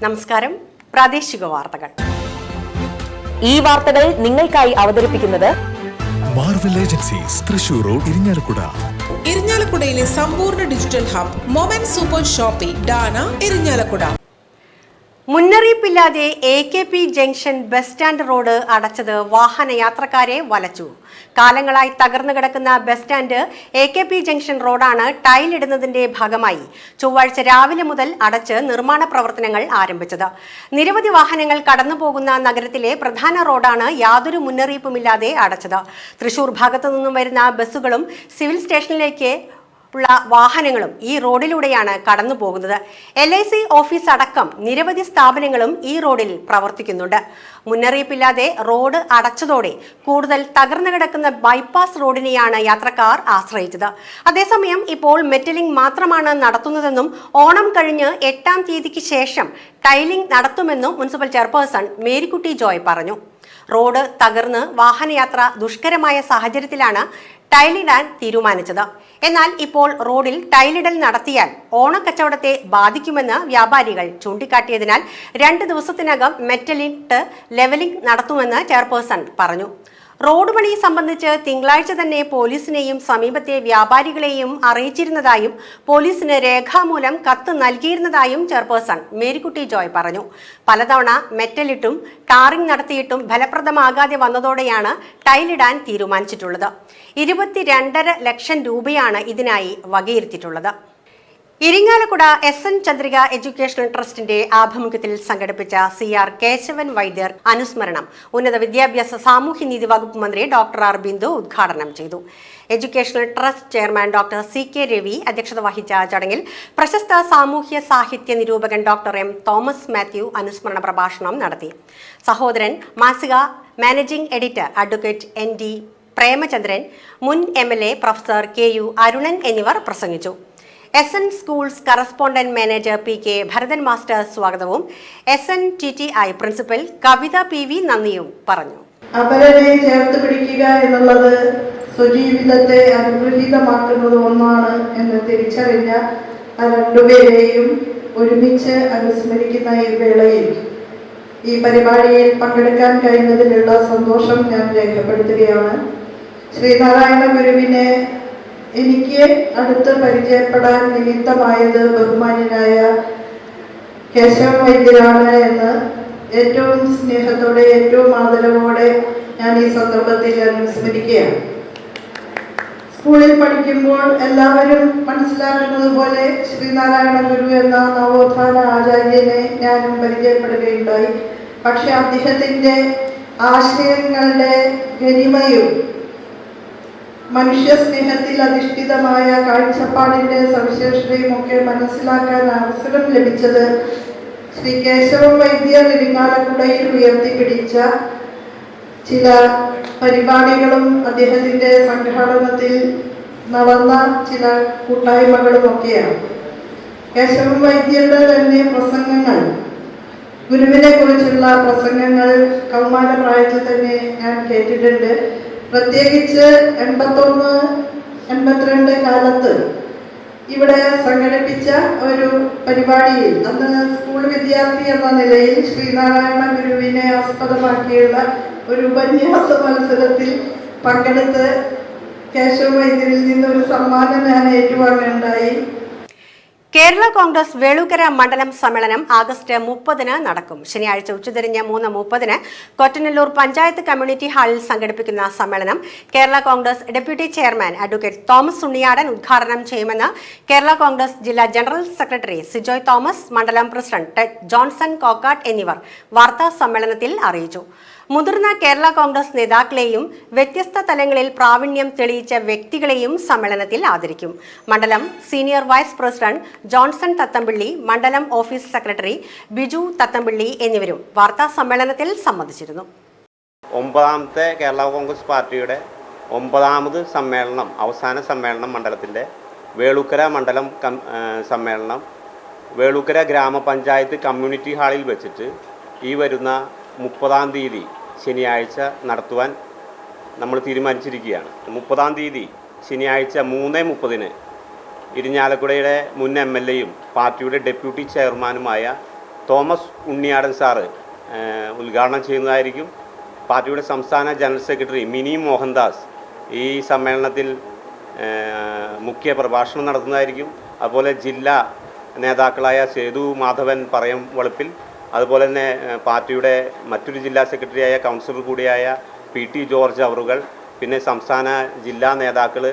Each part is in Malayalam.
നമസ്കാരം. പ്രാദേശിക വാർത്തകൾ. ഈ വാർത്തകൾ നിങ്ങൾക്കായി അവതരിപ്പിക്കുന്നത് Marvel Agencies Thrissur road Irinjalakuda. ഇരിഞ്ഞാലക്കുടയിലെ സമ്പൂർണ്ണ digital hub moment super shopping ഡാന ഇരിഞ്ഞാലക്കുട. മുന്നറിയിപ്പില്ലാതെ AKP junction bus stand road അടച്ചത് വാഹനയാത്രക്കാരെ വലച്ചു. കാലങ്ങളായി തകർന്നു കിടക്കുന്ന ബസ് സ്റ്റാൻഡ് AKP ജംഗ്ഷൻ റോഡാണ് ടൈലിടുന്നതിന്റെ ഭാഗമായി ചൊവ്വാഴ്ച രാവിലെ മുതൽ അടച്ച് നിർമ്മാണ പ്രവർത്തനങ്ങൾ ആരംഭിച്ചത്. നിരവധി വാഹനങ്ങൾ കടന്നുപോകുന്ന നഗരത്തിലെ പ്രധാന റോഡാണ് യാതൊരു മുന്നറിയിപ്പുമില്ലാതെ അടച്ചത്. തൃശൂർ ഭാഗത്തു നിന്നും വരുന്ന ബസ്സുകളും സിവിൽ സ്റ്റേഷനിലേക്ക് ഉള്ള വാഹനങ്ങളും ഈ റോഡിലൂടെയാണ് കടന്നു പോകുന്നത്. LIC ഓഫീസ് അടക്കം നിരവധി സ്ഥാപനങ്ങളും ഈ റോഡിൽ പ്രവർത്തിക്കുന്നുണ്ട്. മുന്നറിയിപ്പില്ലാതെ റോഡ് അടച്ചതോടെ കൂടുതൽ തകർന്നു കിടക്കുന്ന ബൈപ്പാസ് റോഡിനെയാണ് യാത്രക്കാർ ആശ്രയിച്ചത്. അതേസമയം ഇപ്പോൾ മെറ്റലിംഗ് മാത്രമാണ് നടത്തുന്നതെന്നും ഓണം കഴിഞ്ഞ് 8-ാം തീയതിക്ക് ശേഷം ടൈലിംഗ് നടത്തുമെന്നും മുനിസിപ്പൽ ചെയർപേഴ്സൺ മേരിക്കുട്ടി ജോയ് പറഞ്ഞു. റോഡ് തകർന്ന് വാഹനയാത്ര ദുഷ്കരമായ സാഹചര്യത്തിലാണ് ടൈലിടാൻ തീരുമാനിച്ചത്. എന്നാൽ ഇപ്പോൾ റോഡിൽ ടൈലിടൽ നടത്തിയാൽ ഓണക്കച്ചവടത്തെ ബാധിക്കുമെന്ന് വ്യാപാരികൾ ചൂണ്ടിക്കാട്ടിയതിനാൽ 2 ദിവസത്തിനകം മെറ്റലിട്ട് ലെവലിംഗ് നടത്തുമെന്ന് ചെയർപേഴ്സൺ പറഞ്ഞു. റോഡ് പണി സംബന്ധിച്ച് തിങ്കളാഴ്ച തന്നെ പോലീസിനെയും സമീപത്തെ വ്യാപാരികളെയും അറിയിച്ചിരുന്നതായും പോലീസിന് രേഖാമൂലം കത്ത് നൽകിയിരുന്നതായും ചെയർപേഴ്സൺ മേരിക്കുട്ടി ജോയ് പറഞ്ഞു. പലതവണ മെറ്റലിട്ടും ടാറിംഗ് നടത്തിയിട്ടും ഫലപ്രദമാകാതെ വന്നതോടെയാണ് ടൈലിടാൻ തീരുമാനിച്ചിട്ടുള്ളത്. 22.5 ലക്ഷം രൂപയാണ് ഇതിനായി വകയിരുത്തിയിട്ടുള്ളത്. ഇരിങ്ങാലക്കുട SN ചന്ദ്രിക എഡ്യൂക്കേഷണൽ ട്രസ്റ്റിന്റെ ആഭിമുഖ്യത്തിൽ സംഘടിപ്പിച്ച CR കേശവൻ വൈദ്യർ അനുസ്മരണം ഉന്നത വിദ്യാഭ്യാസ സാമൂഹ്യനീതി വകുപ്പ് മന്ത്രി ഡോക്ടർ R ബിന്ദു ഉദ്ഘാടനം ചെയ്തു. Educational trust chairman doctor CK Ravi അധ്യക്ഷത വഹിച്ച ചടങ്ങിൽ പ്രശസ്ത സാമൂഹ്യ സാഹിത്യ നിരൂപകൻ ഡോക്ടർ M തോമസ് മാത്യു അനുസ്മരണ പ്രഭാഷണം നടത്തി. സഹോദരൻ മാസിക managing editor advocate ND Premachandran, മുൻ MLA പ്രൊഫസർ KU അരുണൻ എന്നിവർ പ്രസംഗിച്ചു. SN schools correspondent manager PK Bharathan master സ്വാഗതവും SNTTI പ്രിൻസിപ്പൽ കവിത PV നന്ദിയും പറഞ്ഞു. അപരനെ ചേർത്ത് പിടിക്കുക എന്നുള്ളത് സ്വജീവിതത്തെ അനുഗ്രഹീതമാക്കുന്നത് ഒന്നാണ് എന്ന് തിരിച്ചറിഞ്ഞ രണ്ടുപേരെയും ഒരുമിച്ച് അനുസ്മരിക്കുന്ന ഈ വേളയിൽ ഈ പരിപാടിയിൽ പങ്കെടുക്കാൻ കഴിഞ്ഞതിലുള്ള സന്തോഷം ഞാൻ രേഖപ്പെടുത്തുകയാണ്. ശ്രീനാരായണ ഗുരുവിനെ എനിക്ക് അടുത്ത് പരിചയപ്പെടാൻ നിമിത്തമായത് ബഹുമാന്യനായ കേശവ വൈദ്യരാണ് എന്ന് ഏറ്റവും സ്നേഹത്തോടെ ഏറ്റവും ആദരവോടെ ഞാൻ ഈ സന്ദർഭത്തിൽ അനുസ്മരിക്കുകയാണ്. സ്കൂളിൽ പഠിക്കുമ്പോൾ എല്ലാവരും മനസ്സിലാക്കുന്നത് പോലെ ശ്രീനാരായണ ഗുരു എന്ന നവോത്ഥാന ആചാര്യനെ ഞാനും പരിചയപ്പെടുകയുണ്ടായി. പക്ഷെ അദ്ദേഹത്തിൻ്റെ ആശയങ്ങളുടെ ഗരിമയും മനുഷ്യ സ്നേഹത്തിൽ അധിഷ്ഠിതമായ കാഴ്ചപ്പാടിന്റെ സവിശേഷതയും ഒക്കെ മനസ്സിലാക്കാൻ അവസരം ലഭിച്ചത് ശ്രീ കേശവ വൈദ്യർ ഇരിങ്ങാലക്കുടയിൽ ഉയർത്തിപ്പിടിച്ച ചില പരിപാടികളും അദ്ദേഹത്തിന്റെ സംഘാടനത്തിൽ നടന്ന ചില കൂട്ടായ്മകളും ഒക്കെയാണ്. കേശവ വൈദ്യരുടെ തന്നെ പ്രസംഗങ്ങൾ, ഗുരുവിനെ കുറിച്ചുള്ള പ്രസംഗങ്ങൾ കൗമാര പ്രായത്തിൽ തന്നെ ഞാൻ കേട്ടിട്ടുണ്ട്. പ്രത്യേകിച്ച് 81-82 കാലത്ത് ഇവിടെ സംഘടിപ്പിച്ച ഒരു പരിപാടിയിൽ അന്ന് സ്കൂൾ വിദ്യാർത്ഥി എന്ന നിലയിൽ ശ്രീനാരായണ ഗുരുവിനെ ആസ്പദമാക്കിയുള്ള ഒരു ഉപന്യാസ മത്സരത്തിൽ പങ്കെടുത്ത് കേശവ വൈദ്യരിൽ നിന്നൊരു സമ്മാനം ഞാൻ ഏറ്റുവാങ്ങുകയുണ്ടായി. കേരള കോൺഗ്രസ് വേളൂക്കര മണ്ഡലം സമ്മേളനം ആഗസ്റ്റ് 30-ന് നടക്കും. ശനിയാഴ്ച ഉച്ചതിരിഞ്ഞ് 3:30-ന് കൊറ്റനല്ലൂർ പഞ്ചായത്ത് കമ്മ്യൂണിറ്റി ഹാളിൽ സംഘടിപ്പിക്കുന്ന സമ്മേളനം Kerala Congress deputy chairman advocate Thomas Unniyadan ഉദ്ഘാടനം ചെയ്യുമെന്ന് കേരള കോൺഗ്രസ് ജില്ലാ ജനറൽ സെക്രട്ടറി സിജോയ് തോമസ്, മണ്ഡലം പ്രസിഡന്റ് ജോൺസൺ കോക്കാട്ട് എന്നിവർ വാർത്താ സമ്മേളനത്തിൽ അറിയിച്ചു. മുതിർന്ന കേരള കോൺഗ്രസ് നേതാക്കളെയും വ്യത്യസ്ത തലങ്ങളിൽ പ്രാവീണ്യം തെളിയിച്ച വ്യക്തികളെയും സമ്മേളനത്തിൽ ആദരിക്കും. മണ്ഡലം senior vice president Johnson Thathampilly, മണ്ഡലം ഓഫീസ് സെക്രട്ടറി ബിജു തത്തമ്പിള്ളി എന്നിവരും വാർത്താ സമ്മേളനത്തിൽ സംബന്ധിച്ചിരുന്നു. 9ാമത്തെ കേരള കോൺഗ്രസ് പാർട്ടിയുടെ 9ാമത് സമ്മേളനം, അവസാന സമ്മേളനം മണ്ഡലത്തിൻ്റെ വേളൂക്കര മണ്ഡലം സമ്മേളനം വേളൂക്കര ഗ്രാമപഞ്ചായത്ത് കമ്മ്യൂണിറ്റി ഹാളിൽ വെച്ചിട്ട് ഈ വരുന്ന 30-ാം തീയതി ശനിയാഴ്ച നടത്തുവാൻ നമ്മൾ തീരുമാനിച്ചിരിക്കുകയാണ്. 30-ാം തീയതി ശനിയാഴ്ച 3:30-ന് ഇരിഞ്ഞാലക്കുടയുടെ മുൻ MLAയും പാർട്ടിയുടെ ഡെപ്യൂട്ടി ചെയർമാനുമായ തോമസ് ഉണ്ണിയാടൻ സാറ് ഉദ്ഘാടനം ചെയ്യുന്നതായിരിക്കും. പാർട്ടിയുടെ സംസ്ഥാന ജനറൽ സെക്രട്ടറി മിനി മോഹൻദാസ് ഈ സമ്മേളനത്തിൽ മുഖ്യ പ്രഭാഷണം നടത്തുന്നതായിരിക്കും. അതുപോലെ ജില്ലാ നേതാക്കളായ സേതു മാധവൻ പറയം വെളുപ്പിൽ, അതുപോലെ തന്നെ പാർട്ടിയുടെ മറ്റൊരു ജില്ലാ സെക്രട്ടറിയായ കൗൺസിലർ കൂടിയായ PT ജോർജ് അവറുകൾ, പിന്നെ സംസ്ഥാന ജില്ലാ നേതാക്കൾ,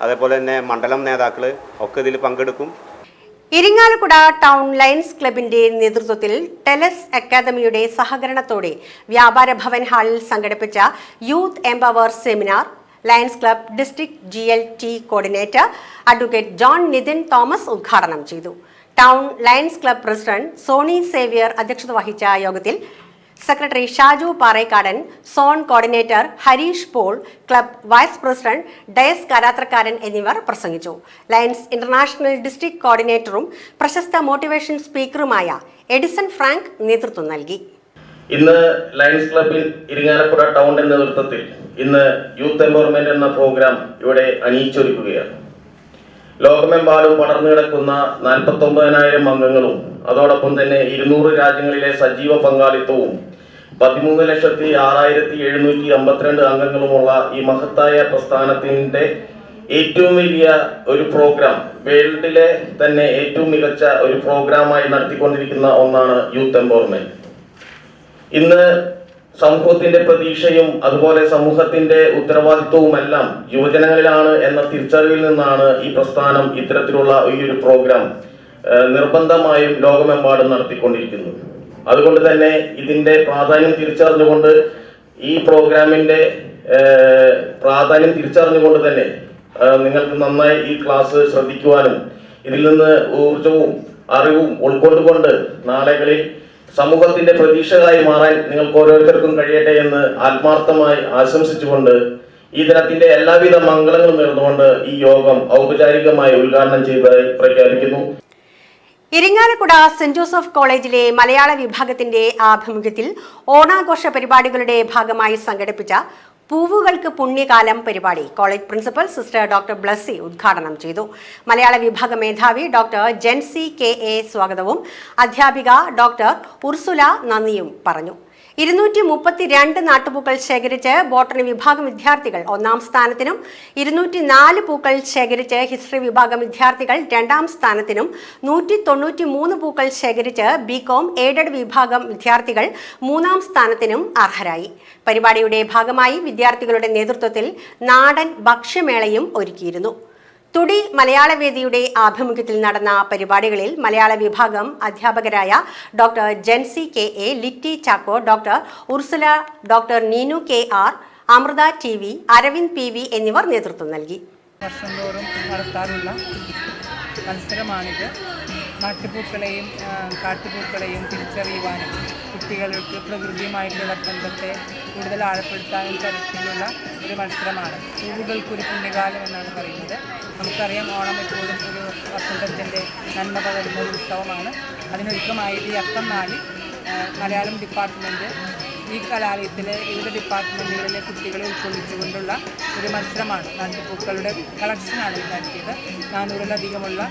അതേപോലെ തന്നെ മണ്ഡലം നേതാക്കൾ ഒക്കെ ഇതിൽ പങ്കെടുക്കും. ഇരിങ്ങാലക്കുട ടൗൺ ലയൺസ് ക്ലബിന്റെ നേതൃത്വത്തിൽ ടെലസ് അക്കാദമിയുടെ സഹകരണത്തോടെ വ്യാപാര ഭവൻ ഹാളിൽ സംഘടിപ്പിച്ച youth empower seminar Lions Club district GLT coordinator advocate John Nitin Thomas ഉദ്ഘാടനം ചെയ്തു. Town Lions Club president Soni Xavier അധ്യക്ഷത വഹിച്ച യോഗത്തിൽ secretary Shaju Parekkadan, zone coordinator Harish Paul, club vice president Dias Karathrakkaran എന്നിവർ പ്രസംഗിച്ചു. ലയൺസ് ഇന്റർനാഷണൽ ഡിസ്ട്രിക്ട് കോർഡിനേറ്ററും പ്രശസ്ത മോട്ടിവേഷൻ സ്പീക്കറുമായ എഡിസൺ ഫ്രാങ്ക് നേതൃത്വം നൽകി. ഇന്ന് ലയൺസ് ക്ലബിൽ ഇരിങ്ങാലക്കുട ടൗണിന്റെ നേതൃത്വത്തിൽ ഇന്ന് യൂത്ത് എംപവർമെന്റ് എന്ന പ്രോഗ്രാം ഇവിടെ അണിയിച്ചൊരുക്കുകയാണ്. ലോകമെമ്പാടും പടർന്നു കിടക്കുന്ന 49,000 അംഗങ്ങളും അതോടൊപ്പം തന്നെ 200 രാജ്യങ്ങളിലെ സജീവ പങ്കാളിത്തവും 13,06,752 അംഗങ്ങളുമുള്ള ഈ മഹത്തായ പ്രസ്ഥാനത്തിന്റെ ഏറ്റവും വലിയ ഒരു പ്രോഗ്രാം, വേൾഡിലെ തന്നെ ഏറ്റവും മികച്ച ഒരു പ്രോഗ്രാമായി നടത്തിക്കൊണ്ടിരിക്കുന്ന ഒന്നാണ് യൂത്ത് എംപവർമെന്റ്. ഇന്ന് സമൂഹത്തിന്റെ പ്രതീക്ഷയും അതുപോലെ സമൂഹത്തിന്റെ ഉത്തരവാദിത്വവുമെല്ലാം യുവജനങ്ങളിലാണ് എന്ന തിരിച്ചറിവിൽ നിന്നാണ് ഈ പ്രസ്ഥാനം ഇത്തരത്തിലുള്ള ഈ ഒരു പ്രോഗ്രാം നിർബന്ധമായും ലോകമെമ്പാടും നടത്തിക്കൊണ്ടിരിക്കുന്നത്. അതുകൊണ്ട് തന്നെ ഇതിന്റെ പ്രാധാന്യം തിരിച്ചറിഞ്ഞുകൊണ്ട് ഈ പ്രോഗ്രാമിന്റെ പ്രാധാന്യം തിരിച്ചറിഞ്ഞുകൊണ്ട് തന്നെ നിങ്ങൾക്ക് നന്നായി ഈ ക്ലാസ് ശ്രദ്ധിക്കുവാനും ഇതിൽ നിന്ന് ഊർജവും അറിവും ഉൾക്കൊണ്ടുകൊണ്ട് നാളുകളിൽ സമൂഹത്തിന്റെ പ്രതീക്ഷകളായി മാറാൻ നിങ്ങൾക്ക് ഓരോരുത്തർക്കും കഴിയട്ടെ എന്ന് ആത്മാർത്ഥമായി ആശംസിച്ചുകൊണ്ട് ഈ ദിനത്തിന്റെ എല്ലാവിധ മംഗളങ്ങളും നേർന്നുകൊണ്ട് ഈ യോഗം ഔപചാരികമായി ഉദ്ഘാടനം ചെയ്തതായി പ്രഖ്യാപിക്കുന്നു. ഇരിങ്ങാലക്കുട സെന്റ് ജോസഫ് കോളേജിലെ മലയാള വിഭാഗത്തിന്റെ ആഭിമുഖ്യത്തിൽ ഓണാഘോഷ പരിപാടികളുടെ ഭാഗമായി സംഘടിപ്പിച്ച പൂവുകൾക്ക് പുണ്യകാലം പരിപാടി college principal sister doctor Blessy ഉദ്ഘാടനം ചെയ്തു. മലയാള വിഭാഗ മേധാവി ഡോക്ടർ ജെൻസി KA സ്വാഗതവും അധ്യാപിക ഡോക്ടർ ഉർസുല നന്ദിയും പറഞ്ഞു. 232 നാട്ടുപൂക്കൾ ശേഖരിച്ച് ബോട്ടണി വിഭാഗം വിദ്യാർത്ഥികൾ 1-ാം സ്ഥാനത്തിനും 204 പൂക്കൾ ശേഖരിച്ച് ഹിസ്റ്ററി വിഭാഗം വിദ്യാർത്ഥികൾ 2-ാം സ്ഥാനത്തിനും 193 പൂക്കൾ ശേഖരിച്ച് BCom എയ്ഡഡ് വിഭാഗം വിദ്യാർത്ഥികൾ 3-ാം സ്ഥാനത്തിനും അർഹരായി. പരിപാടിയുടെ ഭാഗമായി വിദ്യാർത്ഥികളുടെ നേതൃത്വത്തിൽ നാടൻ ഭക്ഷ്യമേളയും ഒരുക്കിയിരുന്നു. തുടി മലയാളവേദിയുടെ ആഭിമുഖ്യത്തിൽ നടന്ന പരിപാടികളിൽ മലയാള വിഭാഗം അധ്യാപകരായ doctor Jency KA, Litty Chacko, doctor Ursula, doctor Neenu KR, Amritha TV, Aravind PV എന്നിവർ നേതൃത്വം നൽകി. വർഷം തോറും നടത്താറുള്ള മത്സരമാണിത്. നാട്ടുപൂക്കളെയും കാട്ടുപൂക്കളെയും തിരിച്ചറിയുവാനും കുട്ടികൾക്ക് പ്രകൃതിയുമായിട്ടുള്ള ബന്ധത്തെ കൂടുതൽ ആഴപ്പെടുത്താനും തരത്തിലുള്ള ഒരു മത്സരമാണ്. പൂവുകൾക്കൊരു പുണ്യകാലം എന്നാണ് പറയുന്നത്. നമുക്കറിയാം, ഓണം എപ്പോഴും ഒരു വസന്തത്തിൻ്റെ നന്മ പകരുന്ന ഒരു ഉത്സവമാണ്. അതിനൊരുക്കമായിട്ട് ഈ അത്തം നാളിൽ മലയാളം ഡിപ്പാർട്ട്മെൻറ്റ് ഈ കലാലയത്തിലെ വിവിധ ഡിപ്പാർട്ട്മെൻറ്റുകളിലെ കുട്ടികളെ ഉൾക്കൊള്ളിച്ചുകൊണ്ടുള്ള ഒരു മത്സരമാണ്. നാട്ടുപൂക്കളുടെ കളക്ഷനാണ് നടത്തിയത്. 400-ലധികമുള്ള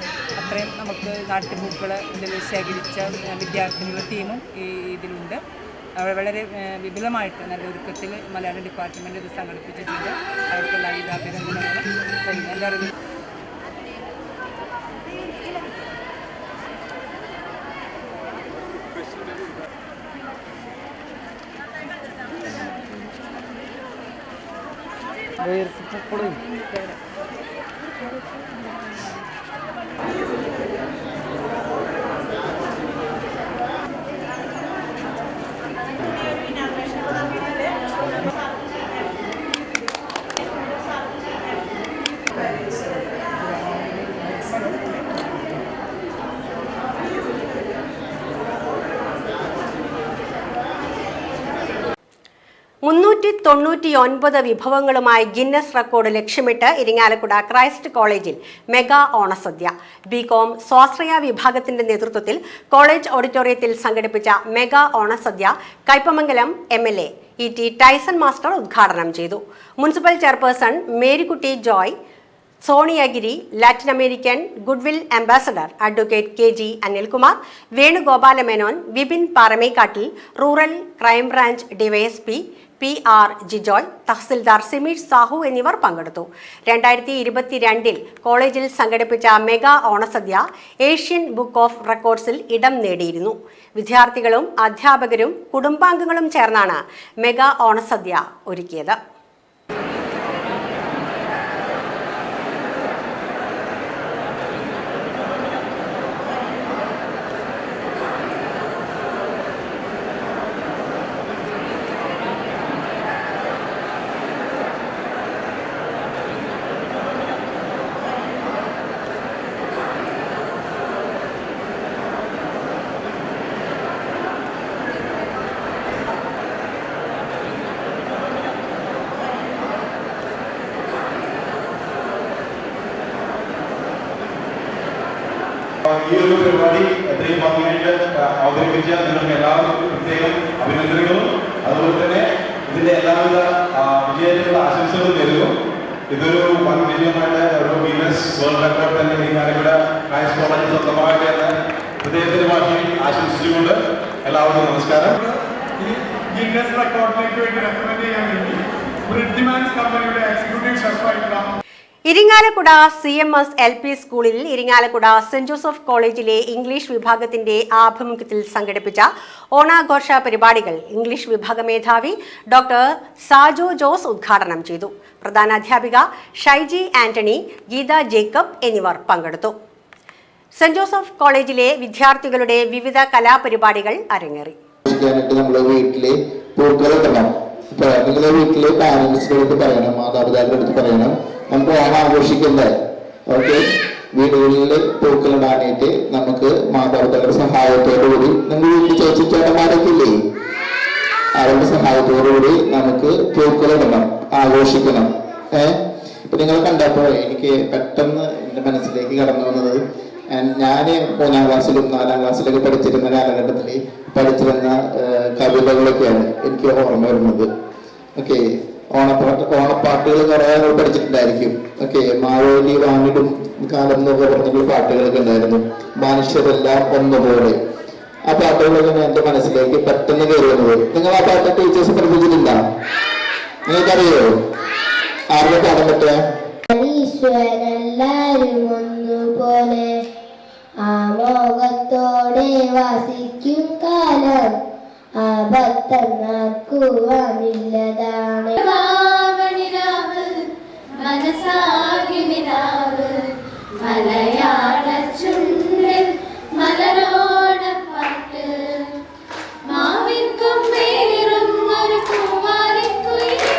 അത്രയും നമുക്ക് നാട്ടുപൂക്കൾ ഇതിൽ ശേഖരിച്ച വിദ്യാർത്ഥികളുടെ ടീമും ഇതിലുണ്ട്. വളരെ വിപുലമായിട്ട് നല്ല ഒരുക്കത്തിൽ മലയാളം ഡിപ്പാർട്ട്മെൻറ്റ് ഇത് സംഘടിപ്പിച്ചിട്ടുണ്ട്. അവർക്കെല്ലാം ഇത് അഭിനന്ദനങ്ങളും എൻ്റെ അറിവിൽ വിഭവങ്ങളുമായി ഗിന്നസ് റെക്കോർഡ് ലക്ഷ്യമിട്ട് ഇരിങ്ങാലക്കുട ക്രൈസ്റ്റ് കോളേജിൽ മെഗാ ഓണസദ്യ. BCom സ്വാശ്രയ വിഭാഗത്തിന്റെ നേതൃത്വത്തിൽ കോളേജ് ഓഡിറ്റോറിയത്തിൽ സംഘടിപ്പിച്ച മെഗാ ഓണസദ്യ Kaipamangalam MLA ET Tyson master ഉദ്ഘാടനം ചെയ്തു. Municipal chairperson Marykutty Joy, Soniagiri, Latin American goodwill ambassador advocate KG Anilkumar, Venugopala Menon, Vipin Paramekkattil, rural crime branch DYSP PR Jijoy, tahsildar Simeesh Sahu എന്നിവർ പങ്കെടുത്തു. 2022 കോളേജിൽ സംഘടിപ്പിച്ച മെഗാ ഓണസദ്യ ഏഷ്യൻ ബുക്ക് ഓഫ് റെക്കോർഡ്സിൽ ഇടം നേടിയിരുന്നു. വിദ്യാർത്ഥികളും അധ്യാപകരും കുടുംബാംഗങ്ങളും ചേർന്നാണ് മെഗാ ഓണസദ്യ ഒരുക്കിയത്. ഈ ഒരു പരിപാടി എത്രയും ഭംഗിയായിട്ട് അവതരിപ്പിച്ച നിങ്ങൾക്ക് എല്ലാവർക്കും പ്രത്യേകം അഭിനന്ദനങ്ങളും അതുപോലെ തന്നെ ഇതിന്റെ എല്ലാവിധ വിജയത്തിനുള്ള ആശംസകളും നേരുന്നു. ഇതൊരു വൻ വിജയമായിട്ട് ഒരു ഗിന്നസ് വേൾഡ് റെക്കോർഡ് തന്നെ ഇരിങ്ങാലക്കുട ഹയർ കോളേജ് സ്വന്തമാകട്ടെ എന്ന് ഹൃദയത്തിന്റെ ഭാഷയിൽ ആശംസിച്ചുകൊണ്ട് എല്ലാവർക്കും നമസ്കാരം. ഈ ഗിന്നസ് റെക്കോർഡിലേക്ക് വേണ്ടി റെക്കമെൻഡ് ചെയ്യാൻ വേണ്ടി ബ്രിഡ്ജ്മാൻസ് കമ്പനിയുടെ എക്സിക്യൂട്ടീവ് ഷെഫായിട്ടുള്ള ഇരിങ്ങാലക്കുട CMS LP സ്കൂളിൽ ഇരിങ്ങാലക്കുട സെന്റ് ജോസഫ് കോളേജിലെ ഇംഗ്ലീഷ് വിഭാഗത്തിന്റെ ആഭിമുഖ്യത്തിൽ സംഘടിപ്പിച്ച ഓണാഘോഷ പരിപാടികൾ ഇംഗ്ലീഷ് വിഭാഗ മേധാവി ഡോക്ടർ സാജോ ജോസ് ഉദ്ഘാടനം ചെയ്തു. പ്രധാനാധ്യാപിക ഷൈജി ആന്റണി, ഗീത ജേക്കബ് എന്നിവർ പങ്കെടുത്തു. സെന്റ് ജോസഫ് കോളേജിലെ വിദ്യാർത്ഥികളുടെ വിവിധ കലാപരിപാടികൾ അരങ്ങേറി. നിങ്ങളുടെ വീട്ടിലെ പാരന്റ്സിനോട് പറയണം, മാതാപിതാക്കളെടുത്ത് പറയണം, നമുക്ക് ഓണം ആഘോഷിക്കണ്ടേ. ഓക്കെ, വീടുകളിൽ പൂക്കളിടാനായിട്ട് നമുക്ക് മാതാപിതാക്കളുടെ സഹായത്തോടുകൂടി, നിങ്ങൾ വീട്ടിൽ ചേച്ചി ചേട്ടന്മാരൊക്കെ ഇല്ലേ, അവരുടെ സഹായത്തോടുകൂടി നമുക്ക് പൂക്കളിടണം, ആഘോഷിക്കണം. ഇപ്പൊ നിങ്ങൾ കണ്ടപ്പോ എനിക്ക് പെട്ടെന്ന് എൻ്റെ മനസ്സിലേക്ക് കടന്നു വന്നത്, ഞാൻ 3ാം ക്ലാസ്സിലും 4ാം ക്ലാസ്സിലൊക്കെ പഠിച്ചിരുന്ന കാലഘട്ടത്തിൽ പഠിച്ചിരുന്ന കവിതകളൊക്കെയാണ് എനിക്ക് ഓർമ്മ വരുന്നത്. ഓക്കെ, ഓണപ്പാട്ടുകൾ കുറെ പഠിച്ചിട്ടുണ്ടായിരിക്കും. ഓക്കെ, മാവേലി വാങ്ങിടും കാലം എന്നൊക്കെ പറഞ്ഞിട്ടുള്ള പാട്ടുകളൊക്കെ ഉണ്ടായിരുന്നു. മനുഷ്യരെല്ലാം ഒന്നുപോലെ, ആ പാട്ടുകളൊക്കെ എൻ്റെ മനസ്സിലേക്ക് പെട്ടെന്ന് കയറി വന്നത്. നിങ്ങൾ ആ പാട്ട് ടീച്ചേഴ്സ് പഠിപ്പിച്ചിട്ടുണ്ടോ? നിങ്ങൾക്കറിയോ? ആരുടെ പാടാൻ പറ്റുക? ഈശ്വരെല്ലാരും ഒന്നുപോലെ ആമോഹത്തോടെ വസിക്കും കാലം ആപത്തന്നാക്കുവാനില്ലതാണ്. മലയാള ചുണ്ടിൽ മലരോടപ്പാട്ട് മാവിൻകും പേരും ഒരു പൂവാലിക്കുയിലേ.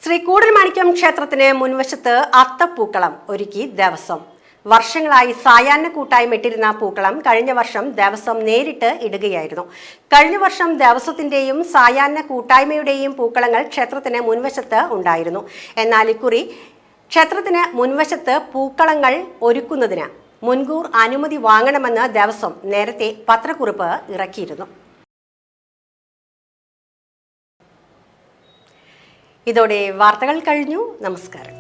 ശ്രീ കൂടൽമാണിക്യം ക്ഷേത്രത്തിന് മുൻവശത്ത് അത്തപ്പൂക്കളം ഒരുക്കി ദേവസ്വം. വർഷങ്ങളായി സായാഹ്ന കൂട്ടായ്മ ഇട്ടിരുന്ന പൂക്കളം കഴിഞ്ഞ വർഷം ദേവസ്വം നേരിട്ട് ഇടുകയായിരുന്നു. കഴിഞ്ഞ വർഷം ദേവസ്വത്തിന്റെയും സായാഹ്ന കൂട്ടായ്മയുടെയും പൂക്കളങ്ങൾ ക്ഷേത്രത്തിന് മുൻവശത്ത് ഉണ്ടായിരുന്നു. എന്നാൽ ഇക്കുറി ക്ഷേത്രത്തിന് മുൻവശത്ത് പൂക്കളങ്ങൾ ഒരുക്കുന്നതിന് മുൻകൂർ അനുമതി വാങ്ങണമെന്ന് ദേവസ്വം നേരത്തെ പത്രക്കുറിപ്പ് ഇറക്കിയിരുന്നു. ഇതോടെ വാർത്തകൾ കഴിഞ്ഞു. നമസ്കാരം.